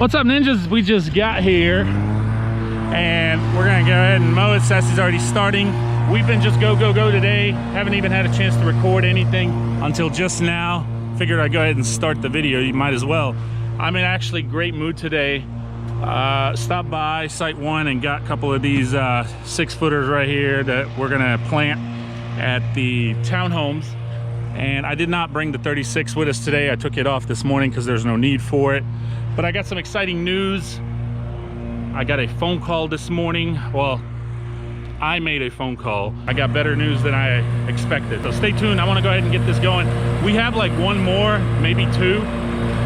What's up, ninjas? We just got here and we're gonna go ahead and mow it. Sassy's already starting. We've been just go today. Haven't even had a chance to record anything until just now. Figured I'd go ahead and start the video. You might as well. I'm in actually great mood today. Stopped by Site 1 and got a couple of these 6-footers right here that we're gonna plant at the townhomes. And I did not bring the 36 with us today. I took it off this morning because there's no need for it. But I got some exciting news. I got a phone call this morning. Well, I made a phone call. I got better news than I expected. So stay tuned. I want to go ahead and get this going. We have like one more, maybe two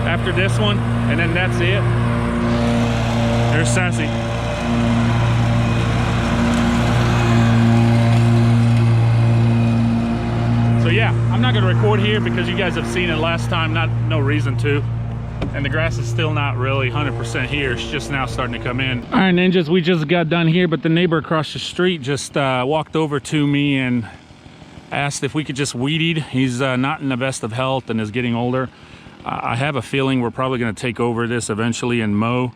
after this one, and then that's it. There's Sassy. So yeah, I'm not going to record here because you guys have seen it last time. No reason to. And the grass is still not really 100% here. It's just now starting to come in. All right, ninjas, we just got done here, but the neighbor across the street just walked over to me and asked if we could just weed eat. He's not in the best of health and is getting older. I have a feeling we're probably going to take over this eventually and mow.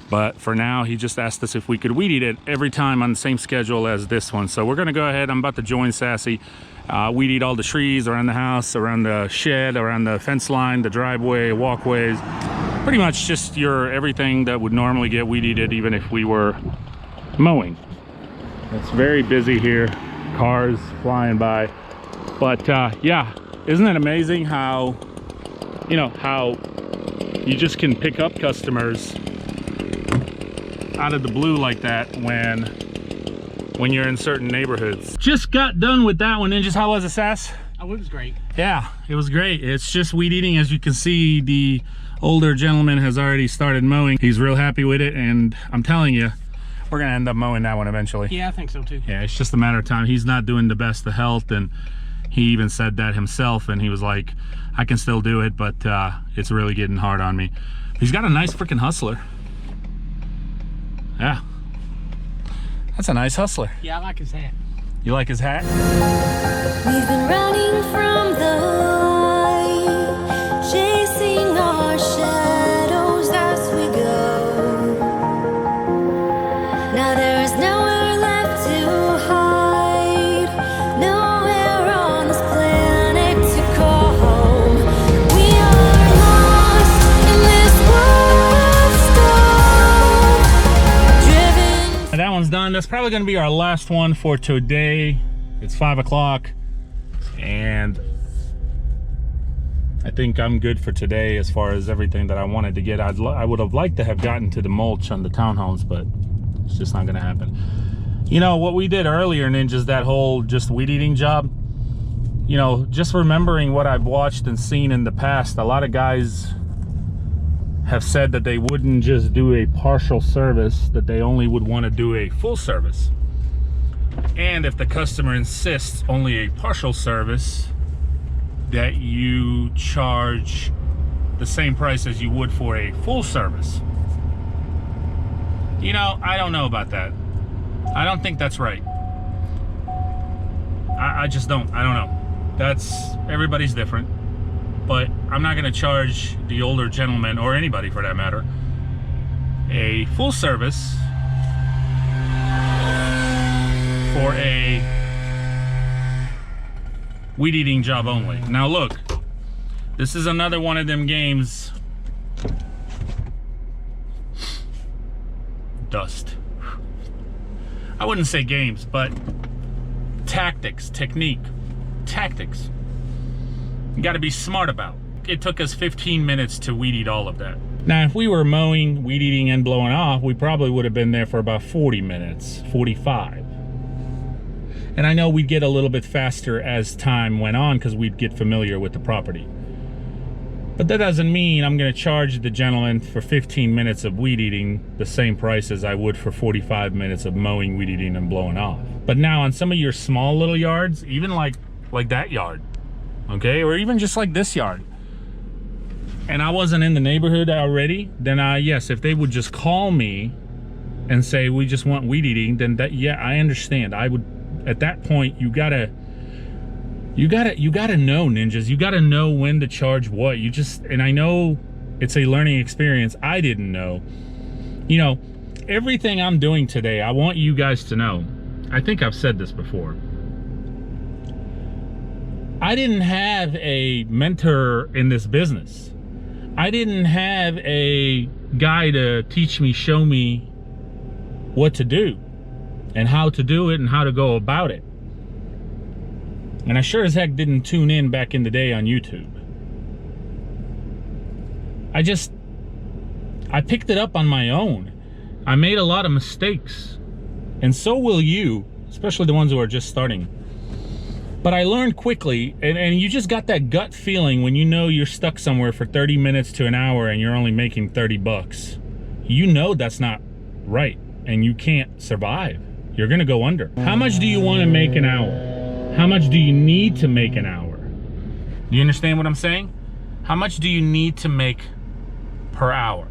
But for now, he just asked us if we could weed eat it every time on the same schedule as this one. So we're going to go ahead. I'm about to join Sassy. Weed eat all the trees around the house, around the shed, around the fence line, the driveway, walkways. Pretty much just your everything that would normally get weed eated even if we were mowing. It's very busy here. Cars flying by. But yeah, isn't it amazing how, how you just can pick up customers out of the blue like that when you're in certain neighborhoods. Just got done with that one, ninjas. How was it, Sass? Oh, it was great. Yeah, it was great. It's just weed eating. As you can see, the older gentleman has already started mowing. He's real happy with it, and I'm telling you, we're gonna end up mowing that one eventually. Yeah, I think so too. Yeah, it's just a matter of time. He's not doing the best of health, and he even said that himself, and he was like, I can still do it, but it's really getting hard on me. He's got a nice freaking hustler. Yeah. That's a nice hustler. Yeah, I like his hat. You like his hat? We've been running from the light, chasing our shadows as we go. Now there is nowhere left to hide, nowhere on this planet to call home. We are lost in this world storm, driven. That one's done. That's probably going to be our last one for today. It's 5 o'clock and I think I'm good for today as far as everything that I wanted to get. I would have liked to have gotten to the mulch on the townhomes, but it's just not going to happen. You know what we did earlier, ninjas, that whole just weed eating job, just remembering what I've watched and seen in the past. A lot of guys have said that they wouldn't just do a partial service, that they only would want to do a full service. And if the customer insists only a partial service, that you charge the same price as you would for a full service. I don't know about that. I don't think that's right. I just don't. I don't know. Everybody's different. But I'm not going to charge the older gentleman, or anybody for that matter, a full service for a weed eating job only. Now look, this is another one of them games. Dust. I wouldn't say games, but tactics. You got to be smart about. It took us 15 minutes to weed eat all of that. Now, if we were mowing, weed eating, and blowing off, we probably would have been there for about 40 minutes, 45. And I know we'd get a little bit faster as time went on because we'd get familiar with the property. But that doesn't mean I'm going to charge the gentleman for 15 minutes of weed eating the same price as I would for 45 minutes of mowing, weed eating, and blowing off. But now on some of your small little yards, even like that yard, okay, or even just like this yard, and I wasn't in the neighborhood already, then yes, if they would just call me and say we just want weed eating, then that, yeah, I understand. I would, at that point, you gotta know, ninjas. You gotta know when to charge what. And I know It's a learning experience I didn't know. You know, everything I'm doing today, I want you guys to know. I think I've said this before. I didn't have a mentor in this business. I didn't have a guy to teach me, show me what to do and how to do it and how to go about it. And I sure as heck didn't tune in back in the day on YouTube. I picked it up on my own. I made a lot of mistakes, and so will you, especially the ones who are just starting. But I learned quickly, and you just got that gut feeling when you know you're stuck somewhere for 30 minutes to an hour and you're only making 30 bucks. You know that's not right, and you can't survive. You're gonna go under. How much do you want to make an hour? How much do you need to make an hour? Do you understand what I'm saying? How much do you need to make per hour?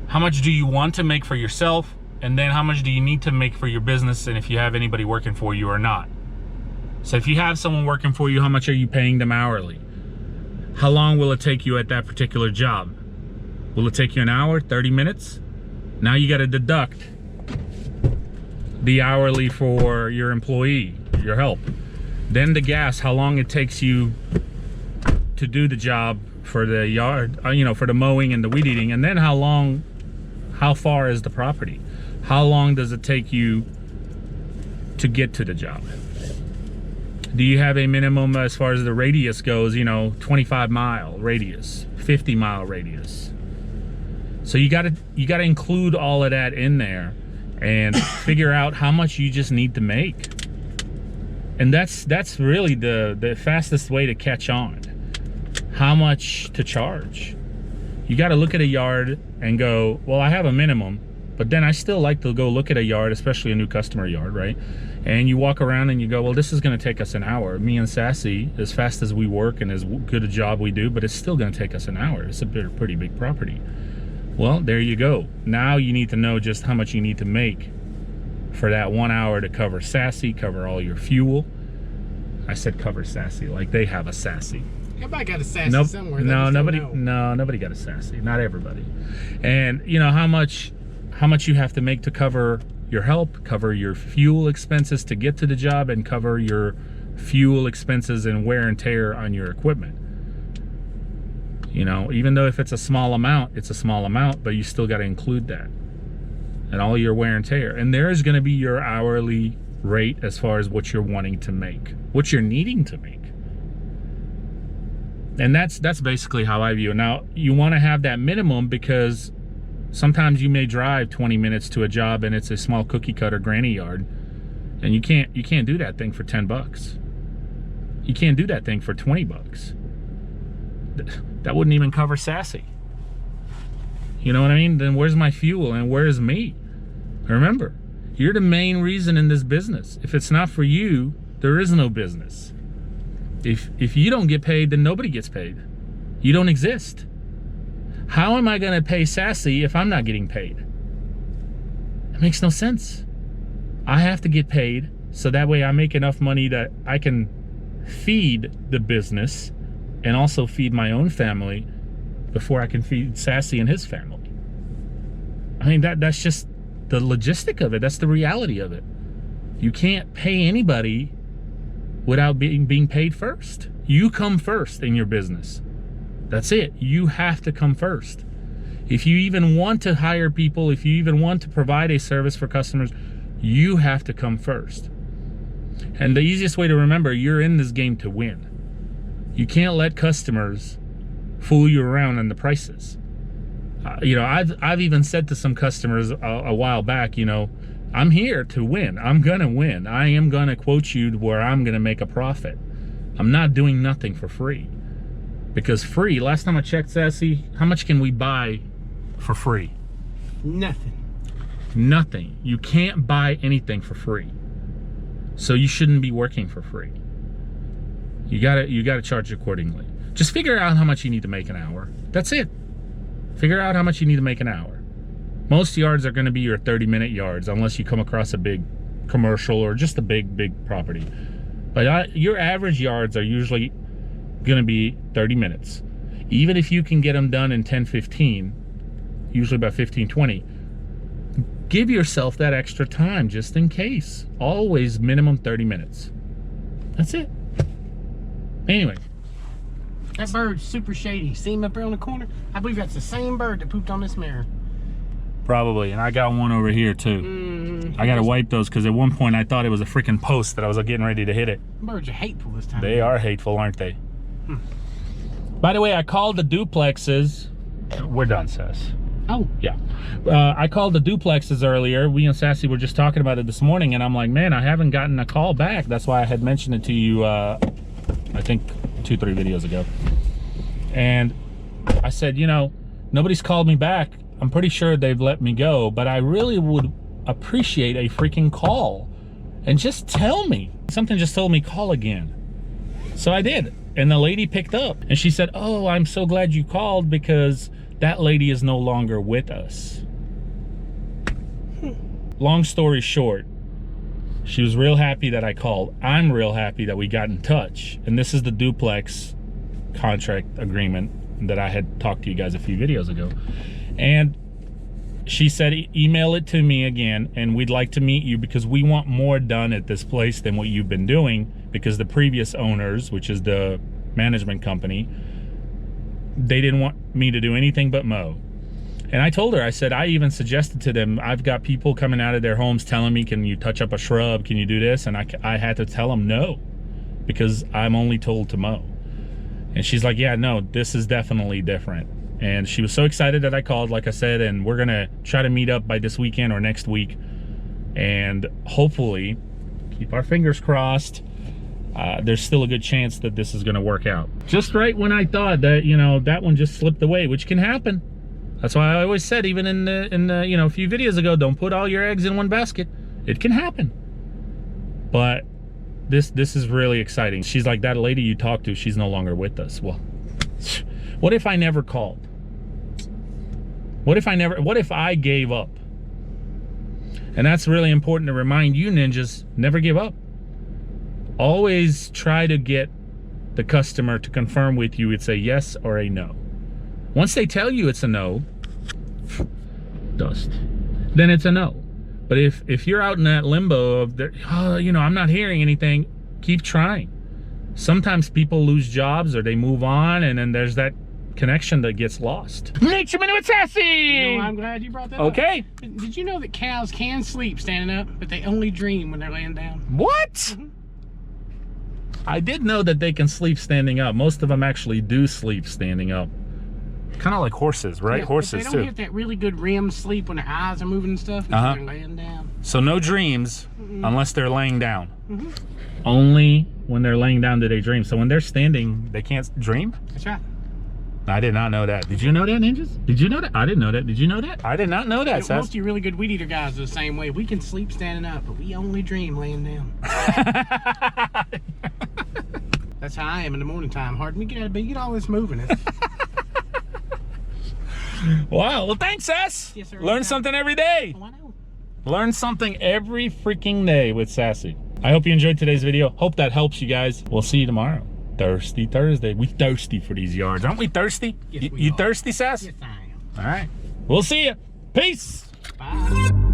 How much do you want to make for yourself? And then how much do you need to make for your business, and if you have anybody working for you or not? So if you have someone working for you, how much are you paying them hourly? How long will it take you at that particular job? Will it take you an hour, 30 minutes? Now you got to deduct the hourly for your employee, your help. Then the gas, how long it takes you to do the job for the yard, you know, for the mowing and the weed eating. And then how far is the property? How long does it take you to get to the job? Do you have a minimum as far as the radius goes, you know, 25-mile radius, 50-mile radius? So you gotta include all of that in there and figure out how much you just need to make. And that's really the fastest way to catch on. How much to charge. You gotta look at a yard and go, well, I have a minimum, but then I still like to go look at a yard, especially a new customer yard, right? And you walk around and you go, well, this is gonna take us an hour. Me and Sassy, as fast as we work and as good a job we do, but it's still gonna take us an hour. It's a pretty big property. Well, there you go. Now you need to know just how much you need to make for that 1 hour to cover Sassy, cover all your fuel. I said cover Sassy, like they have a Sassy. Everybody got a Sassy somewhere. No, nobody got a Sassy. Not everybody. And you know how much you have to make to cover your help, cover your fuel expenses to get to the job, and cover your fuel expenses and wear and tear on your equipment. You know, even though if it's a small amount, it's a small amount, but you still got to include that and all your wear and tear. And there's going to be your hourly rate as far as what you're wanting to make, what you're needing to make. And that's basically how I view it. Now, you want to have that minimum because sometimes you may drive 20 minutes to a job and it's a small cookie cutter granny yard, and you can't do that thing for 10 bucks. You can't do that thing for 20 bucks. That wouldn't even cover Sassy. You know what I mean? Then where's my fuel and where's me? Remember, you're the main reason in this business. If it's not for you, there is no business. If you don't get paid, then nobody gets paid. You don't exist. How am I going to pay Sassy if I'm not getting paid? It makes no sense. I have to get paid so that way I make enough money that I can feed the business and also feed my own family before I can feed Sassy and his family. I mean, that's just the logistic of it. That's the reality of it. You can't pay anybody without being paid first. You come first in your business. That's it. You have to come first. If you even want to hire people, if you even want to provide a service for customers, you have to come first. And the easiest way to remember, you're in this game to win. You can't let customers fool you around on the prices. You know, I've even said to some customers a while back, you know, I'm here to win. I'm gonna win. I am gonna quote you to where I'm gonna make a profit. I'm not doing nothing for free. Because free, last time I checked, Sassy, how much can we buy for free? Nothing. Nothing. You can't buy anything for free. So you shouldn't be working for free. You gotta charge accordingly. Just figure out how much you need to make an hour. That's it. Figure out how much you need to make an hour. Most yards are gonna be your 30-minute yards unless you come across a big commercial or just a big property. But your average yards are usually gonna be 30 minutes. Even if you can get them done in 10-15, usually about 15-20, give yourself that extra time just in case. Always minimum 30 minutes. That's it. Anyway. That bird's super shady. See him up there on the corner? I believe that's the same bird that pooped on this mirror. Probably, and I got one over here too. I gotta wipe those because at one point I thought it was a freaking post that I was getting ready to hit it. Birds are hateful this time. They are hateful, aren't they? By the way, I called the duplexes. We're done, Sass. Oh. Yeah. I called the duplexes earlier. We and Sassy were just talking about it this morning, and I'm like, man, I haven't gotten a call back. That's why I had mentioned it to you, I think 2-3 videos ago. And I said, you know, nobody's called me back. I'm pretty sure they've let me go, but I really would appreciate a freaking call and just tell me. Something just told me call again. So I did, and the lady picked up and she said, oh, I'm so glad you called because that lady is no longer with us. Long story short, she was real happy that I called. I'm real happy that we got in touch. And this is the duplex contract agreement that I had talked to you guys a few videos ago. And she said, email it to me again, and we'd like to meet you because we want more done at this place than what you've been doing, because the previous owners, which is the management company, they didn't want me to do anything but mow. And I told her, I said, I even suggested to them, I've got people coming out of their homes telling me, can you touch up a shrub? Can you do this? And I had to tell them no, because I'm only told to mow. And she's like, yeah, no, this is definitely different. And she was so excited that I called, like I said, and we're gonna try to meet up by this weekend or next week. And hopefully, keep our fingers crossed, there's still a good chance that this is gonna work out. Just right when I thought that, you know, that one just slipped away, which can happen. That's why I always said, even in the you know, a few videos ago, don't put all your eggs in one basket. It can happen. But this is really exciting. She's like, that lady you talked to, she's no longer with us. Well, what if I never called? What if I gave up? And that's really important to remind you, ninjas, never give up. Always try to get the customer to confirm with you it's a yes or a no. Once they tell you it's a no, dust, then it's a no. But if you're out in that limbo of, you know, I'm not hearing anything, keep trying. Sometimes people lose jobs or they move on, and then there's that connection that gets lost. Nature Minute with Sassy! You know, I'm glad you brought that up. Okay. Did you know that cows can sleep standing up, but they only dream when they're laying down? What? I did know that they can sleep standing up. Most of them actually do sleep standing up. Kind of like horses, right? Yeah, horses they don't too. get that really good REM sleep when their eyes are moving and stuff. They're laying down. So no dreams unless they're laying down. Only when they're laying down do they dream. So when they're standing, they can't dream? That's right. I did not know that. Did you know that, ninjas? Did you know that? I didn't know that. Did you know that? I did not know that, Sass. Most of you really good weed eater guys are the same way. We can sleep standing up, but we only dream laying down. That's how I am in the morning time. Hard to get out of bed. You get all this moving. Wow. Well, thanks, Sass. Yes, sir. Learn something every day. Oh, I know. Learn something every freaking day with Sassy. I hope you enjoyed today's video. Hope that helps you guys. We'll see you tomorrow. Thirsty Thursday. We thirsty for these yards. Aren't we thirsty? Yes, we you are. thirsty, Sass? Yes, I am. All right. We'll see you. Peace. Bye.